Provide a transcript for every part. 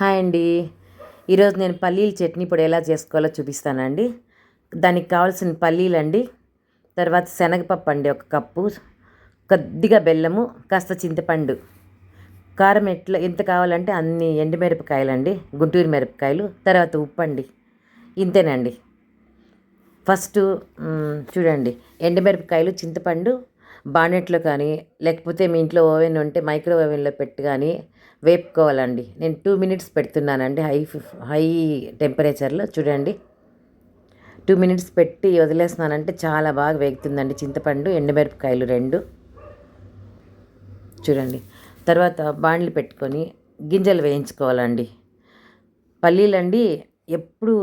Hi అండి. ఈరోజు నేను పల్లీల చట్నీ పొడి ఎలా చేసుకోవాలో చూపిస్తానండి. దానికి కావాల్సిన పల్లీలండి, తర్వాత శనగపప్పు అండి 1 కప్పు, కొద్దిగా బెల్లము, కాస్త చింతపండు, కారం ఎంత కావాలంటే అన్ని ఎండుమిరపకాయలండి, గుంటూరు మిరపకాయలు, తర్వాత ఉప్పు అండి. ఇంతేనండి. ఫస్ట్ చూడండి, ఎండుమిరపకాయలు, చింతపండు బానెట్లో కానీ, లేకపోతే మీ ఇంట్లో ఓవెన్ ఉంటే మైక్రో ఓవెన్లో పెట్టి కానీ వేపుకోవాలండి. నేను 2 మినిట్స్ పెడుతున్నానండి హై టెంపరేచర్లో. చూడండి, 2 మినిట్స్ పెట్టి వదిలేస్తున్నానంటే చాలా బాగా వేగుతుందండి చింతపండు, ఎండుమిరపకాయలు 2. చూడండి, తర్వాత బాండ్లు పెట్టుకొని గింజలు వేయించుకోవాలండి. పల్లీలండి ఎప్పుడు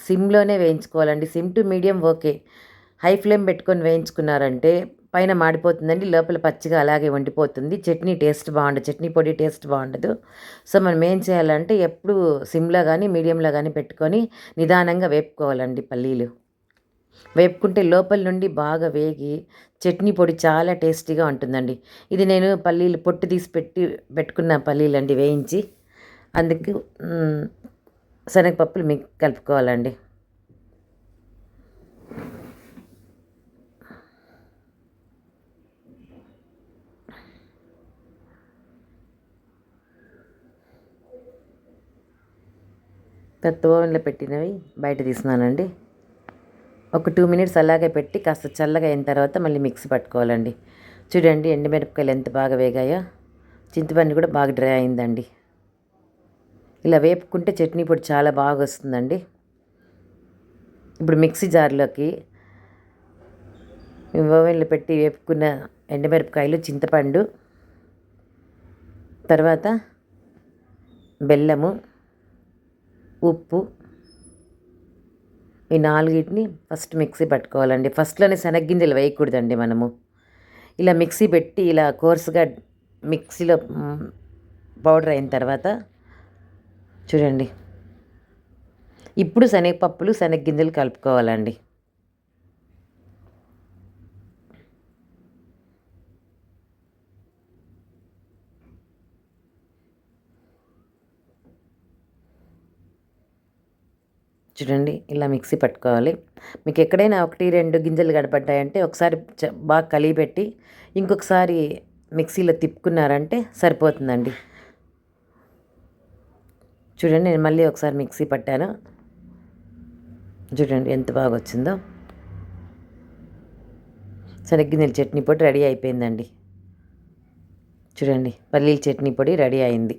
సిమ్లోనే వేయించుకోవాలండి. SIM to medium okay. High flame పెట్టుకొని వేయించుకున్నారంటే పైన మాడిపోతుందండి, లోపల పచ్చిగా అలాగే వండిపోతుంది. చట్నీ టేస్ట్ బాగుండదు, చట్నీ పొడి టేస్ట్ బాగుండదు. సో మనం ఏం చేయాలంటే ఎప్పుడు సిమ్లో కానీ మీడియంలో కానీ పెట్టుకొని నిదానంగా వేపుకోవాలండి. పల్లీలు వేపుకుంటే లోపల నుండి బాగా వేగి చట్నీ పొడి చాలా టేస్టీగా ఉంటుందండి. ఇది నేను పల్లీలు పొట్టు తీసి పెట్టుకున్న పల్లీలండి వేయించి, అందుకు శనగపప్పులు మీకు కలుపుకోవాలండి. ఓవెన్లో పెట్టినవి బయట తీస్తున్నానండి. ఒక 2 మినిట్స్ అలాగే పెట్టి కాస్త చల్లగా అయిన తర్వాత మళ్ళీ మిక్సీ పట్టుకోవాలండి. చూడండి, ఎండుమిరపకాయలు ఎంత బాగా వేగాయో, చింతపండు కూడా బాగా డ్రై అయిందండి. ఇలా వేపుకుంటే చట్నీ పొడి చాలా బాగా వస్తుందండి. ఇప్పుడు మిక్సీ జార్లోకి ఓవెన్లో పెట్టి వేపుకున్న ఎండుమిరపకాయలు, చింతపండు, తర్వాత బెల్లము, ఉప్పు, ఈ 4టిని ఫస్ట్ మిక్సీ పట్టుకోవాలండి. ఫస్ట్లోనే శనగ్గింజలు వేయకూడదండి మనము. ఇలా మిక్సీ పెట్టి ఇలా కోర్సుగా మిక్సీలో పౌడర్ అయిన తర్వాత చూడండి, ఇప్పుడు శనగపప్పులు, శనగ్గింజలు కలుపుకోవాలండి. చూడండి, ఇలా మిక్సీ పట్టుకోవాలి. మీకు ఎక్కడైనా 1, 2 గింజలు కనపడ్డాయంటే ఒకసారి బాగా కలిపెట్టి ఇంకొకసారి మిక్సీలో తిప్పుకున్నారంటే సరిపోతుందండి. చూడండి, నేను మళ్ళీ ఒకసారి మిక్సీ పట్టాను. చూడండి ఎంత బాగా వచ్చిందో. శనగ్గింజల చట్నీ పొడి రెడీ అయిపోయిందండి. చూడండి, పల్లీల చట్నీ పొడి రెడీ అయింది.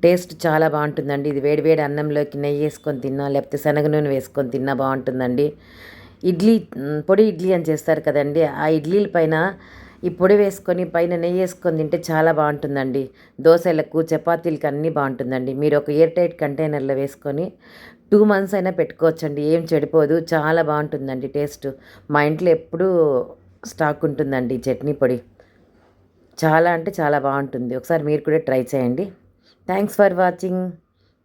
టేస్ట్ చాలా బాగుంటుందండి. ఇది వేడివేడి అన్నంలోకి నెయ్యి వేసుకొని తిన్నా, లేకపోతే శనగ నూనె వేసుకొని తిన్నా బాగుంటుందండి. పొడి ఇడ్లీ అని చేస్తారు కదండి, ఆ ఇడ్లీల పైన ఈ పొడి వేసుకొని పైన నెయ్యి వేసుకొని తింటే చాలా బాగుంటుందండి. దోశలకు, చపాతీలకు అన్నీ బాగుంటుందండి. మీరు ఒక ఎయిర్ టైట్ కంటైనర్లో వేసుకొని 2 మంత్స్ అయినా పెట్టుకోవచ్చండి, ఏం చెడిపోదు. చాలా బాగుంటుందండి టేస్ట్. మా ఇంట్లో ఎప్పుడూ స్టాక్ ఉంటుందండి చట్నీ పొడి. చాలా అంటే చాలా బాగుంటుంది. ఒకసారి మీరు కూడా ట్రై చేయండి. Thanks for watching.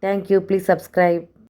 Thank you. Please subscribe.